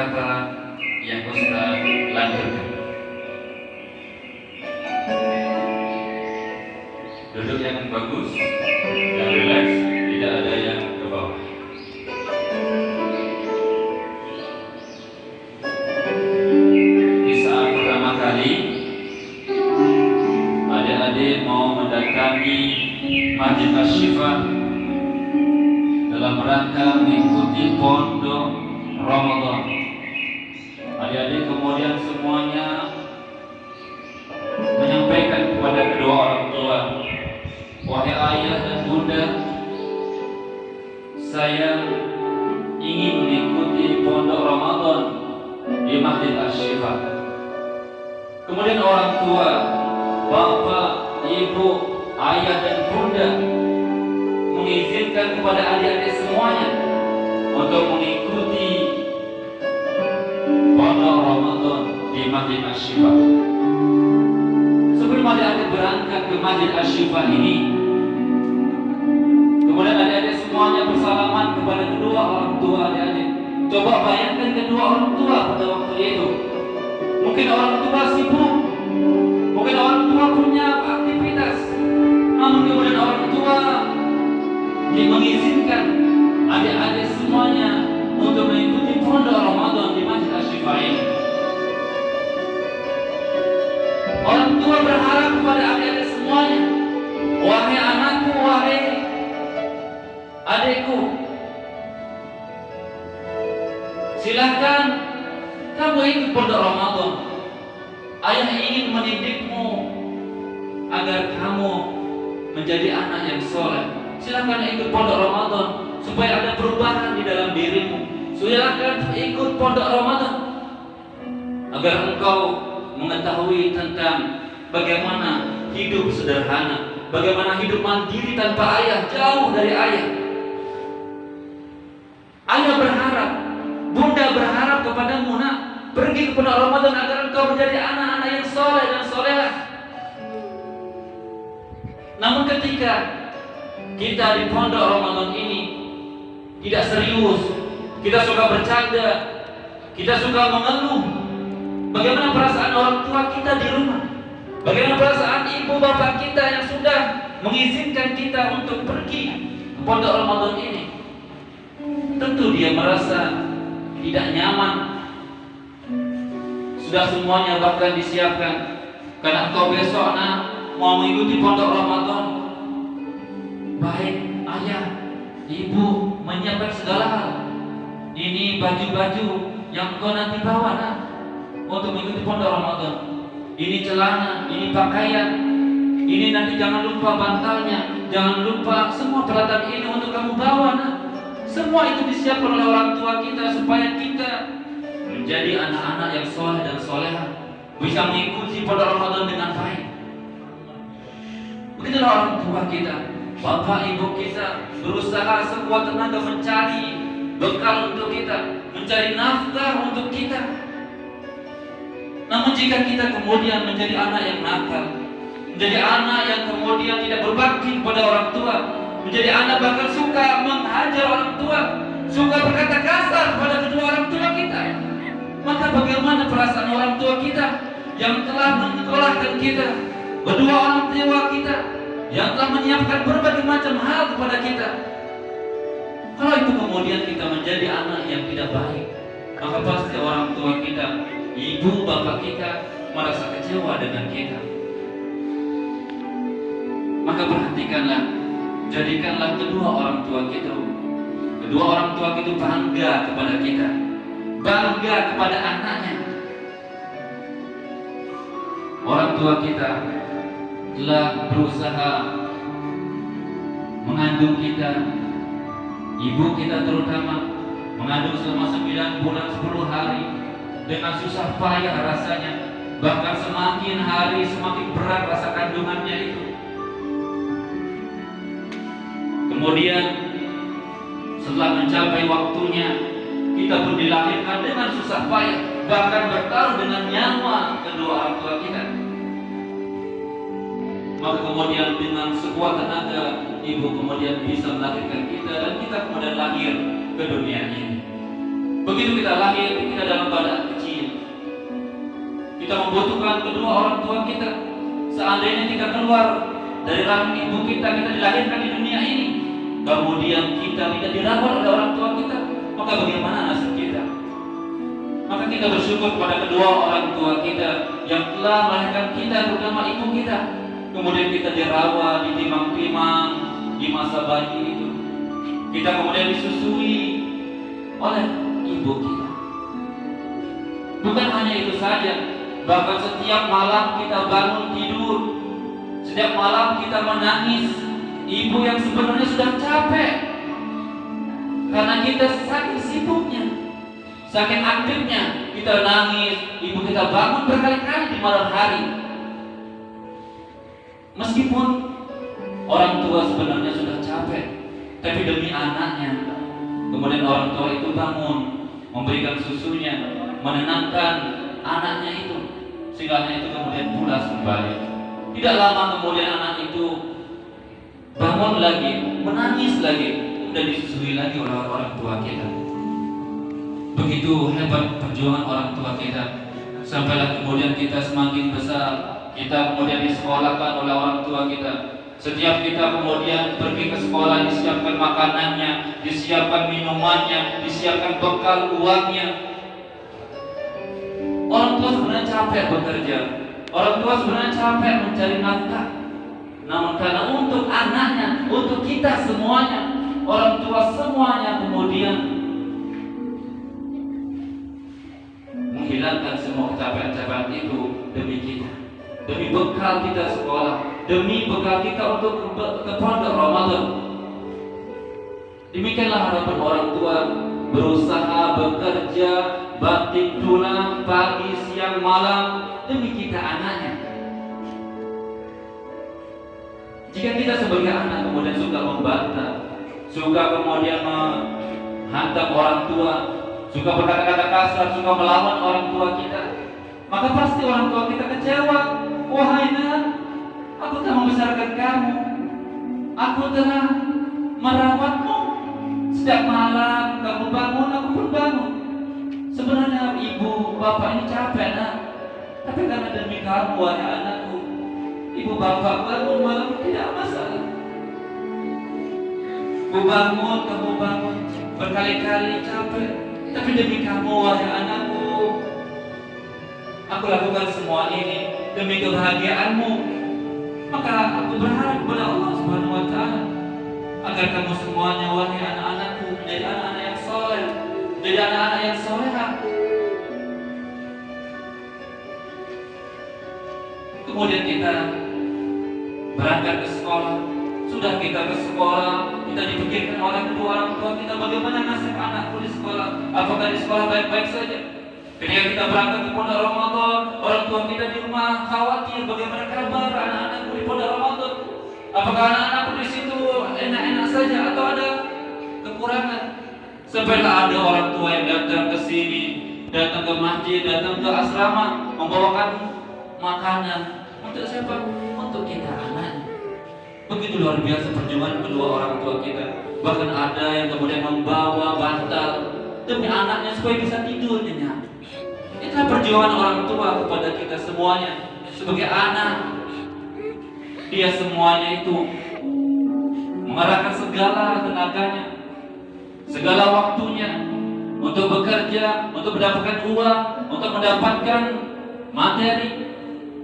kata-kata yang Ustaz lanjutkan. Duduk yang bagus, yang relax, tidak ada yang ke bawah. Di saat pertama kali adik-adik mau mendatangi Masjid Asy-Syifa dalam rangka mengikuti pondok Ramadan, adik-adik kemudian semuanya menyampaikan kepada kedua orang tua, wahai ayah dan bunda, saya ingin mengikuti pondok Ramadan di Masjid Asy-Syifa. Kemudian orang tua, bapak, ibu, ayah dan bunda mengizinkan kepada adik-adik semuanya untuk mengikuti pondok Ramadan di Masjid Asy-Syifa. Sebelum adik-adik berangkat ke Masjid Asy-Syifa ini, kemudian adik-adik semuanya bersalaman kepada kedua orang tua adik-adik. Coba bayangkan kedua orang tua pada waktu itu. Mungkin orang tua sibuk, mungkin orang tua punya aktivitas, namun kemudian orang tua mengizinkan adik-adik semuanya untuk mengikuti pondok Ramadan di Masjid Asy-Syifa ini. Orang tua berharap kepada adik-adik semuanya, wahai anakku, wahai adikku, silahkan kamu ikut pondok Ramadan. Ayah ingin mendidikmu agar kamu menjadi anak yang soleh. Silahkan ikut pondok Ramadan supaya ada perubahan di dalam dirimu. Silahkan ikut pondok Ramadan agar engkau mengetahui tentang bagaimana hidup sederhana, bagaimana hidup mandiri tanpa ayah, jauh dari ayah. Ayah berharap, bunda berharap kepadamu, nak, pergi ke pondok Ramadan agar engkau menjadi anak-anak yang soleh dan solehah. Namun ketika kita di pondok Ramadan ini tidak serius, kita suka bercanda, kita suka mengeluh, bagaimana perasaan orang tua kita di rumah? Bagaimana perasaan ibu bapak kita yang sudah mengizinkan kita untuk pergi ke pondok Ramadan ini? Tentu dia merasa tidak nyaman. Sudah semuanya bahkan disiapkan, karena engkau besok mau mengikuti pondok Ramadan. Baik ayah, ibu menyiapkan segala hal. Ini baju-baju yang engkau nanti bawa untuk mengikuti pondok Ramadan. Ini celana, ini pakaian, ini nanti jangan lupa bantalnya, jangan lupa semua peralatan ini untuk kamu bawa. Semua itu disiapkan oleh orang tua kita supaya kita menjadi anak-anak yang soleh dan solehah, bisa mengikuti pondok Ramadan dengan baik. Begitulah orang tua kita, bapak ibu kita berusaha sekuat tenaga mencari bekal untuk kita, mencari nafkah untuk kita. Namun jika kita kemudian menjadi anak yang nakal, menjadi anak yang kemudian tidak berbakti kepada orang tua, menjadi anak bahkan suka menghajar orang tua, suka berkata kasar pada kedua orang tua kita, maka bagaimana perasaan orang tua kita yang telah menyekolahkan kita, kedua orang tua kita yang telah menyiapkan berbagai macam hal kepada kita? Kalau itu kemudian kita menjadi anak yang tidak baik, maka pasti orang tua kita, ibu bapak kita merasa kecewa dengan kita. Maka perhatikanlah, jadikanlah kedua orang tua kita bangga kepada kita, bangga kepada anaknya. Orang tua kita telah berusaha mengandung kita, ibu kita terutama mengandung selama 9 bulan 10 hari dengan susah payah rasanya, bahkan semakin hari semakin berat rasa kandungannya itu. Kemudian setelah mencapai waktunya, kita pun dilahirkan dengan susah payah, bahkan bertaruh dengan nyawa kedua orang tua kita. Maka kemudian dengan sekuat tenaga, ibu kemudian bisa melahirkan kita, dan kita kemudian lahir ke dunia ini. Begitu kita lahir, kita dalam badan kecil. Kita membutuhkan kedua orang tua kita. Seandainya kita keluar dari rahim ibu kita dilahirkan di dunia ini, kemudian kita tidak dirawat oleh orang tua kita, maka bagaimana nasib kita? Maka kita bersyukur kepada kedua orang tua kita yang telah melahirkan kita, terutama ibu kita. Kemudian kita dirawat, ditimang-timang di masa bayi itu. Kita kemudian disusui oleh ibu kita. Bukan hanya itu saja, bahkan setiap malam kita bangun tidur, setiap malam kita menangis. Ibu yang sebenarnya sudah capek karena kita saking sibuknya, saking aktifnya, kita nangis. Ibu kita bangun berkali-kali di malam hari. Meskipun orang tua sebenarnya sudah capek, tapi demi anaknya, kemudian orang tua itu bangun, memberikan susunya, menenangkan anaknya itu, sehingga anak itu kemudian pulas kembali. Tidak lama kemudian anak itu bangun lagi, menangis lagi, dan disusui lagi oleh orang tua kita. Begitu hebat perjuangan orang tua kita, sampailah kemudian kita semakin besar, kita kemudian disekolahkan oleh orang tua kita. Setiap kita kemudian pergi ke sekolah, disiapkan makanannya, disiapkan minumannya, disiapkan bekal uangnya. Orang tua sebenarnya capek bekerja, orang tua sebenarnya capek mencari nafkah. Namun karena untuk anaknya, untuk kita semuanya, orang tua semuanya kemudian menghilangkan semua capaian-capaian itu demi kita, demi bekal kita sekolah, demi bekal kita untuk ke pondok Ramadan. Demikianlah harapan orang tua, berusaha bekerja, banting tulang pagi, siang, malam demi kita anaknya. Jika kita sebagai anak kemudian suka membantah, suka kemudian menghantam orang tua, suka berkata-kata kasar, suka melawan orang tua kita, maka pasti orang tua kita kecewa. Wahai nak, aku telah membesarkan kamu, aku telah merawatmu. Setiap malam kamu bangun, aku pun bangun. Sebenarnya ibu, bapak ini capek nak, tapi karena demi kamu wahai anakku, ibu bapak bangun malam tidak masalah. Aku bangun, kamu bangun, berkali-kali capek, tapi demi kamu wahai anakku, aku lakukan semua ini demi kebahagiaanmu. Maka aku berharap kepada Allah Subhanahu wa Ta'ala agar kamu semuanya wahai anak-anakku menjadi anak-anak yang soleh, menjadi anak-anak yang soleha. Kemudian kita berangkat ke sekolah. Sudah kita ke sekolah, kita dipikirkan oleh kedua orang tua kita bagaimana nasib anakku di sekolah. Apakah di sekolah baik-baik saja? Ketika kita berangkat ke pondok Ramadan, orang tua kita di rumah khawatir bagaimana kabar anak-anakku di pondok Ramadan. Apakah anak-anakku di situ enak-enak saja atau ada kekurangan? Sampailah ada orang tua yang datang ke sini, datang ke masjid, datang ke asrama, membawakan makanan. Untuk siapa? Untuk kita anaknya. Begitu luar biasa perjuangan kedua orang tua kita. Bahkan ada yang kemudian membawa bantal demi anaknya supaya bisa tidur nyenyak. Itulah perjuangan orang tua kepada kita semuanya sebagai anak. Dia semuanya itu mengarahkan segala tenaganya, segala waktunya untuk bekerja, untuk mendapatkan uang, untuk mendapatkan materi,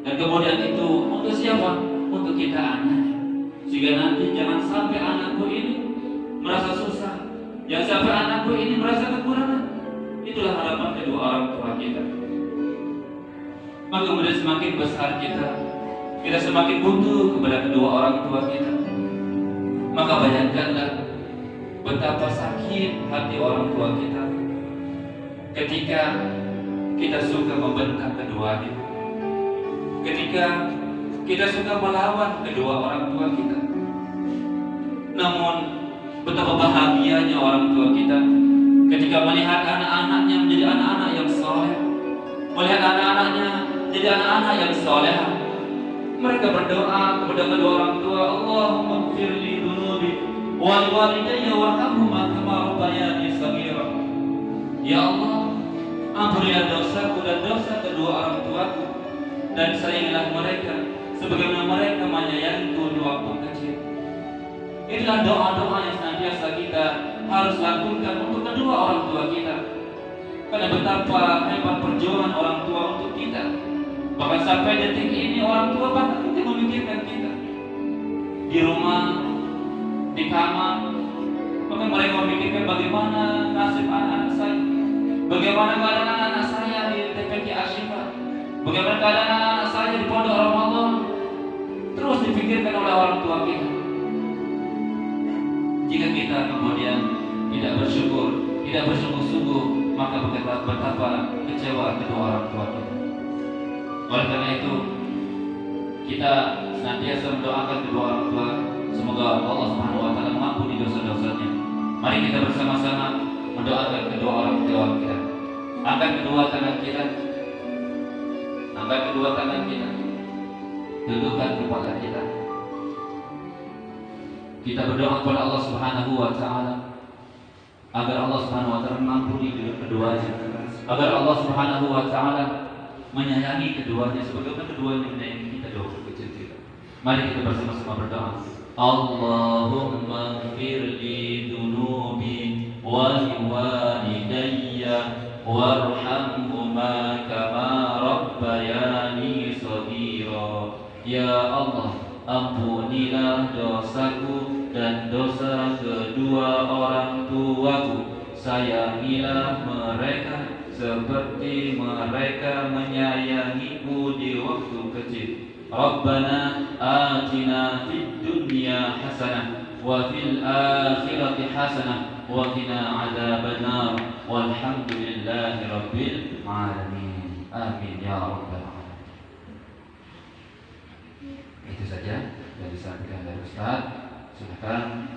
dan kemudian itu untuk siapa? Untuk kita anaknya. Sehingga nanti jangan sampai anakku ini merasa susah, jangan sampai anakku ini merasa kekurangan. Itulah harapan kedua orang tua kita. Maka kemudian semakin besar kita semakin butuh kepada kedua orang tua kita. Maka bayangkanlah betapa sakit hati orang tua kita ketika kita suka membentak keduanya, ketika kita suka melawan kedua orang tua kita. Namun betapa bahagianya orang tua kita ketika melihat anak-anaknya menjadi anak-anak yang soleh, melihat anak-anaknya menjadi anak-anak yang soleh. Mereka berdoa kepada kedua orang tua, Allahumma ighfirli dhunubi wa liwalidayya warhamhuma kama rabbayani shaghira. Ya Allah, ampunilah dosaku dan dosa kedua orang tuaku, dan sayangilah mereka sebagaimana mereka menyayangiku di waktu kecil. Inilah doa-doa yang senantiasa kita harus lakukan untuk kedua orang tua kita. Karena betapa hebat perjuangan orang tua untuk kita. Bahkan sampai detik ini orang tua bahkan tidak memikirkan kita. Di rumah, di kamar, bahkan mereka memikirkan bagaimana nasib anak-anak saya, bagaimana keadaan anak-anak saya di TPQ Ashifa, bagaimana keadaan anak-anak saya di Pondok Ramadan. Terus dipikirkan oleh orang tua kita. Jika kita kemudian tidak bersyukur, tidak bersungguh-sungguh, maka betapa kecewa kedua orang tua kita. Oleh karena itu, kita senantiasa mendoakan kedua orang tua, semoga Allah Subhanahu wa taala mengampuni dosa-dosanya. Mari kita bersama-sama mendoakan kedua orang tua kita. Angkat kedua tangan kita. Angkat kedua tangan kita. Dudukkan kepala kita. Kita berdoa kepada Allah Subhanahu wa taala agar Allah Subhanahu wa taala mengampuni keduanya, agar Allah Subhanahu wa taala menyayangi keduanya sebagaimana keduanya menyayangi kita di waktu kecil kita. Mari kita bersama-sama berdoa. Allahumma ighfir li dhunubi wa liwalidayya warhamhuma kama rabbayani shaghira. Ya Allah, ampunilah dosaku dan dosa kedua orang tuaku. Sayangilah mereka seperti mereka menyayangiku di waktu kecil. Rabbana atina fid dunya hasanah wa fil akhirati hasanah wa qina adzabannar. Walhamdulillahi rabbil alamin. Amin ya rabbal alamin. Itu saja yang disampaikan dari Ustaz. Silakan